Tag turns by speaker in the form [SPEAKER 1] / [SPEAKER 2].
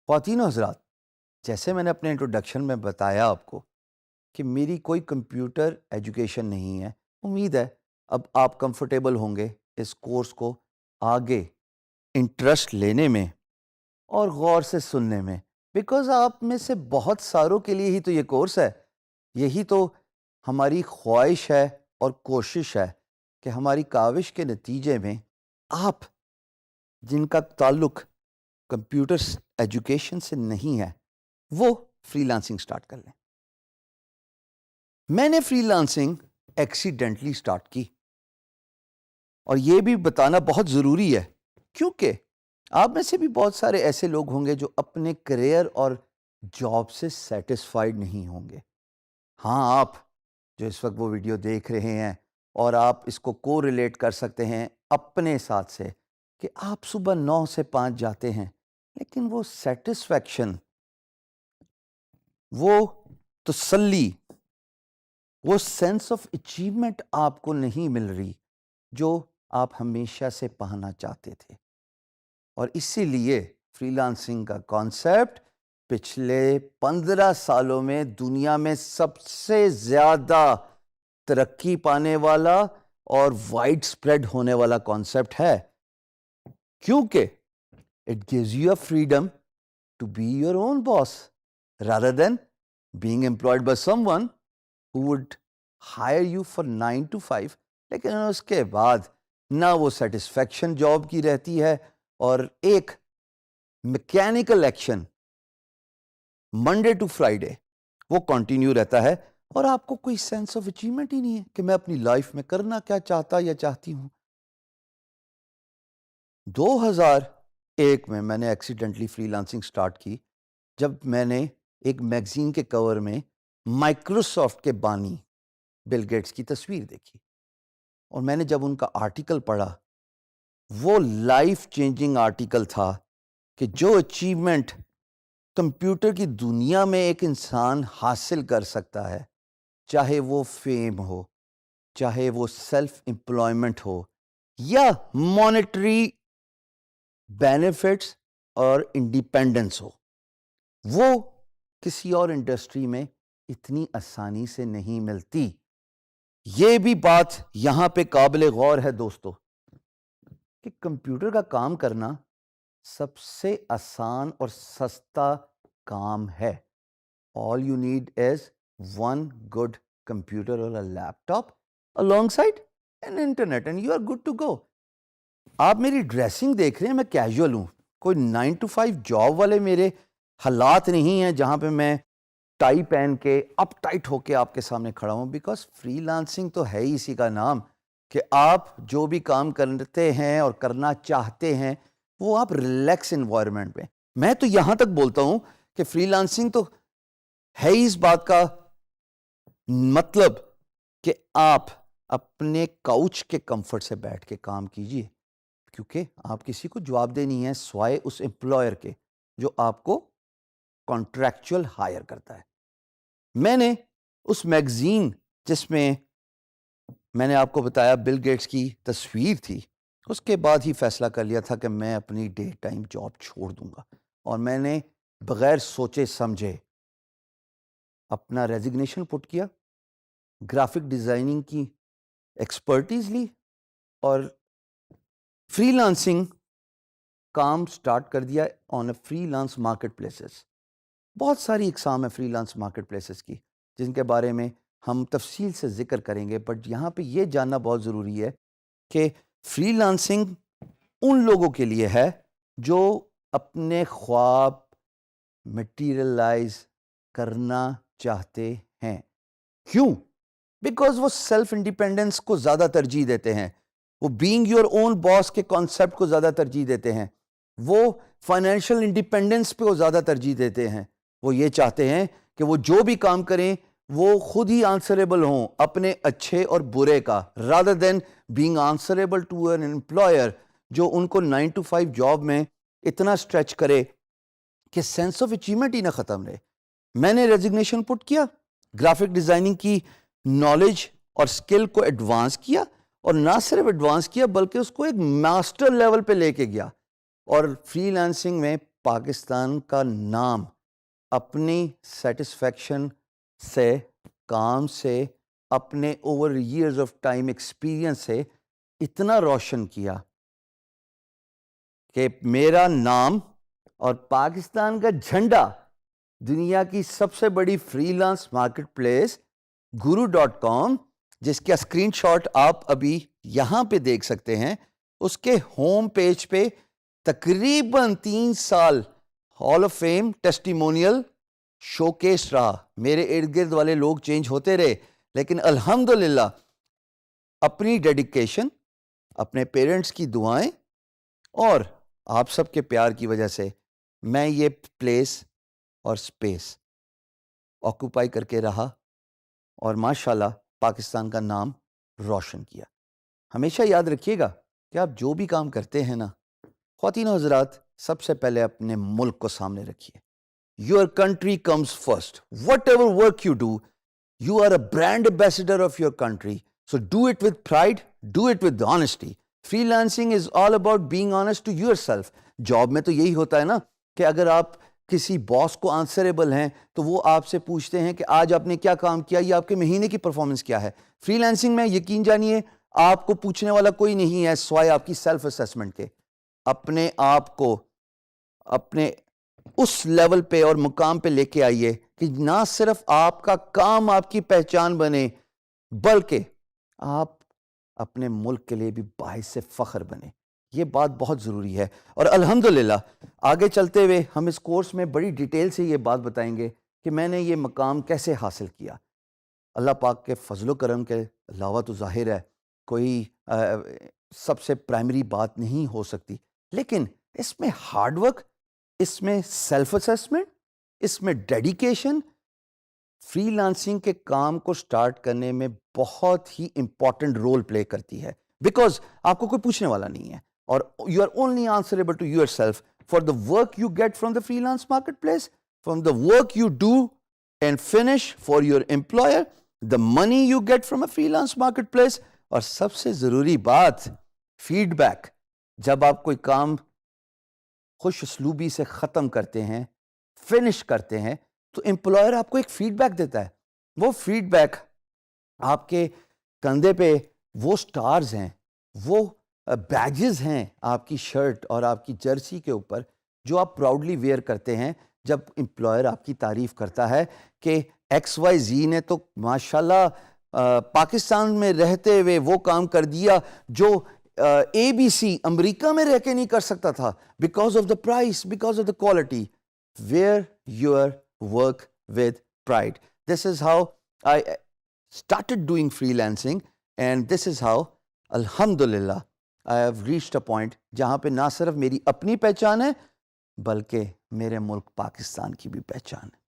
[SPEAKER 1] خواتین و حضرات، جیسے میں نے اپنے انٹروڈکشن میں بتایا آپ کو کہ میری کوئی کمپیوٹر ایجوکیشن نہیں ہے، امید ہے اب آپ کمفرٹیبل ہوں گے اس کورس کو آگے انٹرسٹ لینے میں اور غور سے سننے میں، بیکاز آپ میں سے بہت ساروں کے لیے ہی تو یہ کورس ہے. یہی تو ہماری خواہش ہے اور کوشش ہے کہ ہماری کاوش کے نتیجے میں آپ جن کا تعلق کمپیوٹر ایجوکیشن سے نہیں ہے وہ فری لانسنگ سٹارٹ کر لیں. میں نے فری لانسنگ ایکسیڈنٹلی سٹارٹ کی، اور یہ بھی بتانا بہت ضروری ہے کیونکہ آپ میں سے بھی بہت سارے ایسے لوگ ہوں گے جو اپنے کریئر اور جاب سے سیٹسفائیڈ نہیں ہوں گے. ہاں، آپ جو اس وقت وہ ویڈیو دیکھ رہے ہیں اور آپ اس کو کو ریلیٹ کر سکتے ہیں اپنے ساتھ سے کہ آپ صبح 9 سے 5 جاتے ہیں لیکن وہ سیٹسفیکشن، وہ تسلی، وہ سینس آف اچیومنٹ آپ کو نہیں مل رہی جو آپ ہمیشہ سے پانا چاہتے تھے. اور اسی لیے فری لانسنگ کا کانسیپٹ پچھلے 15 سالوں میں دنیا میں سب سے زیادہ ترقی پانے والا اور وائڈ سپریڈ ہونے والا کانسیپٹ ہے، کیونکہ it gives you a freedom to be your own boss rather than being employed by someone who would hire you for 9 to 5. لیکن اس کے بعد نہ وہ سیٹسفیکشن جاب کی رہتی ہے اور ایک mechanical action Monday to Friday وہ کنٹینیو رہتا ہے، اور آپ کو کوئی سینس آف اچیومنٹ ہی نہیں ہے کہ میں اپنی لائف میں کرنا کیا چاہتا یا چاہتی ہوں. 2001 میں نے ایکسیڈنٹلی فری لانسنگ سٹارٹ کی جب میں نے ایک میگزین کے کور میں مائکروسافٹ کے بانی بل گیٹس کی تصویر دیکھی، اور میں نے جب ان کا آرٹیکل پڑھا، وہ لائف چینجنگ آرٹیکل تھا کہ جو اچیومنٹ کمپیوٹر کی دنیا میں ایک انسان حاصل کر سکتا ہے، چاہے وہ فیم ہو، چاہے وہ سیلف امپلائمنٹ ہو، یا مانیٹری بینیفٹس اور انڈیپینڈنس ہو، وہ کسی اور انڈسٹری میں اتنی آسانی سے نہیں ملتی. یہ بھی بات یہاں پہ قابل غور ہے دوستو کہ کمپیوٹر کا کام کرنا سب سے آسان اور سستا کام ہے. All you need is one good computer or a laptop alongside an internet and you are good to go. آپ میری ڈریسنگ دیکھ رہے ہیں، میں کیجول ہوں، کوئی 9 to 5 جاب والے میرے حالات نہیں ہیں جہاں پہ میں ٹائی پہن کے اپ ٹائٹ ہو کے آپ کے سامنے کھڑا ہوں. بیکاز فری لانسنگ تو ہے ہی اسی کا نام کہ آپ جو بھی کام کرتے ہیں اور کرنا چاہتے ہیں وہ آپ ریلیکس انوائرمنٹ میں. میں تو یہاں تک بولتا ہوں کہ فری لانسنگ تو ہے ہی اس بات کا مطلب کہ آپ اپنے کاؤچ کے کمفرٹ سے بیٹھ کے کام کیجئے، کیونکہ آپ کسی کو جواب دے نہیں ہے سوائے اس امپلائر کے جو آپ کو کانٹریکچول ہائر کرتا ہے. میں نے اس میگزین جس میں میں نے آپ کو بتایا بل گیٹس کی تصویر تھی، اس کے بعد ہی فیصلہ کر لیا تھا کہ میں اپنی ڈے ٹائم جاب چھوڑ دوں گا، اور میں نے بغیر سوچے سمجھے اپنا ریزگنیشن پٹ کیا، گرافک ڈیزائننگ کی ایکسپرٹیز لی اور فری لانسنگ کام سٹارٹ کر دیا on a freelance marketplaces. بہت ساری اقسام ہے فری لانس مارکیٹ پلیسز کی جن کے بارے میں ہم تفصیل سے ذکر کریں گے، بٹ یہاں پہ یہ جاننا بہت ضروری ہے کہ فری لانسنگ ان لوگوں کے لیے ہے جو اپنے خواب مٹیریلائز کرنا چاہتے ہیں. کیوں؟ بیکاز وہ سیلف انڈیپینڈنس کو زیادہ ترجیح دیتے ہیں، وہ بینگ یور اون باس کے کانسیپٹ کو زیادہ ترجیح دیتے ہیں، وہ فائنینشیل انڈیپینڈنس پہ وہ زیادہ ترجیح دیتے ہیں. وہ یہ چاہتے ہیں کہ وہ جو بھی کام کریں وہ خود ہی آنسریبل ہوں اپنے اچھے اور برے کا، rather than being answerable to an employer جو ان کو 9 to 5 جاب میں اتنا اسٹریچ کرے کہ سینس آف اچیومنٹ ہی نہ ختم رہے. میں نے ریزگنیشن پٹ کیا، گرافک ڈیزائننگ کی نالج اور اسکل کو ایڈوانس کیا، اور نہ صرف ایڈوانس کیا بلکہ اس کو ایک ماسٹر لیول پہ لے کے گیا، اور فری لانسنگ میں پاکستان کا نام اپنی سیٹسفیکشن سے، کام سے، اپنے over years of time experience سے اتنا روشن کیا کہ میرا نام اور پاکستان کا جھنڈا دنیا کی سب سے بڑی free lance market place guru.com، جس کا اسکرین شاٹ آپ ابھی یہاں پہ دیکھ سکتے ہیں، اس کے ہوم پیج پہ تقریباً 3 سال hall of fame testimonial show case رہا۔ میرے ارد گرد والے لوگ چینج ہوتے رہے، لیکن الحمدللہ اپنی ڈیڈیکیشن، اپنے پیرنٹس کی دعائیں اور آپ سب کے پیار کی وجہ سے میں یہ پلیس اور سپیس آکوپائی کر کے رہا اور ماشاءاللہ پاکستان کا نام روشن کیا۔ ہمیشہ یاد رکھیے گا کہ آپ جو بھی کام کرتے ہیں نا، خواتین و حضرات، سب سے پہلے اپنے ملک کو سامنے رکھیے۔ Your country comes first. Whatever work you do, you are a brand ambassador of your country. So do it with pride, do it with honesty. Freelancing is all about being honest to yourself. Job میں تو یہی ہوتا ہے نا کہ اگر آپ کسی باس کو آنسریبل ہیں تو وہ آپ سے پوچھتے ہیں کہ آج آپ نے کیا کام کیا یا آپ کے مہینے کی پرفارمنس کیا ہے۔ فری لانسنگ میں یقین جانیے آپ کو پوچھنے والا کوئی نہیں ہے سوائے آپ کی سیلف اسیسمنٹ کے۔ اپنے آپ کو اپنے اس لیول پہ اور مقام پہ لے کے آئیے کہ نہ صرف آپ کا کام آپ کی پہچان بنے، بلکہ آپ اپنے ملک کے لیے بھی باعث فخر بنے۔ یہ بات بہت ضروری ہے، اور الحمدللہ آگے چلتے ہوئے ہم اس کورس میں بڑی ڈیٹیل سے یہ بات بتائیں گے کہ میں نے یہ مقام کیسے حاصل کیا۔ اللہ پاک کے فضل و کرم کے علاوہ تو ظاہر ہے کوئی سب سے پرائمری بات نہیں ہو سکتی، لیکن اس میں ہارڈ ورک، اس میں سیلف اسیسمنٹ، اس میں ڈیڈیکیشن فری لانسنگ کے کام کو سٹارٹ کرنے میں بہت ہی امپورٹنٹ رول پلے کرتی ہے، بیکاز آپ کو کوئی پوچھنے والا نہیں ہے، اور you are only answerable to yourself for the work you get from the freelance marketplace, from the work you do and finish for your employer, the money you get from a freelance marketplace, اور سب سے ضروری بات feed back. جب آپ کوئی کام خوش اسلوبی سے ختم کرتے ہیں، فنش کرتے ہیں، تو امپلائر آپ کو ایک فیڈ بیک دیتا ہے۔ وہ فیڈ بیک آپ کے کندھے پہ وہ سٹارز ہیں، وہ بیجز ہیں آپ کی شرٹ اور آپ کی جرسی کے اوپر جو آپ پراؤڈلی ویئر کرتے ہیں جب امپلائر آپ کی تعریف کرتا ہے کہ ایکس وائی زی نے تو ماشاءاللہ پاکستان میں رہتے ہوئے وہ کام کر دیا جو اے بی سی امریکہ میں رہ کے نہیں کر سکتا تھا، because of the price, because of the quality. Wear your work with pride. This is how I started doing freelancing, and this is how الحمدللہ I have reached a point جہاں پہ نہ صرف میری اپنی پہچان ہے بلکہ میرے ملک پاکستان کی بھی پہچان ہے۔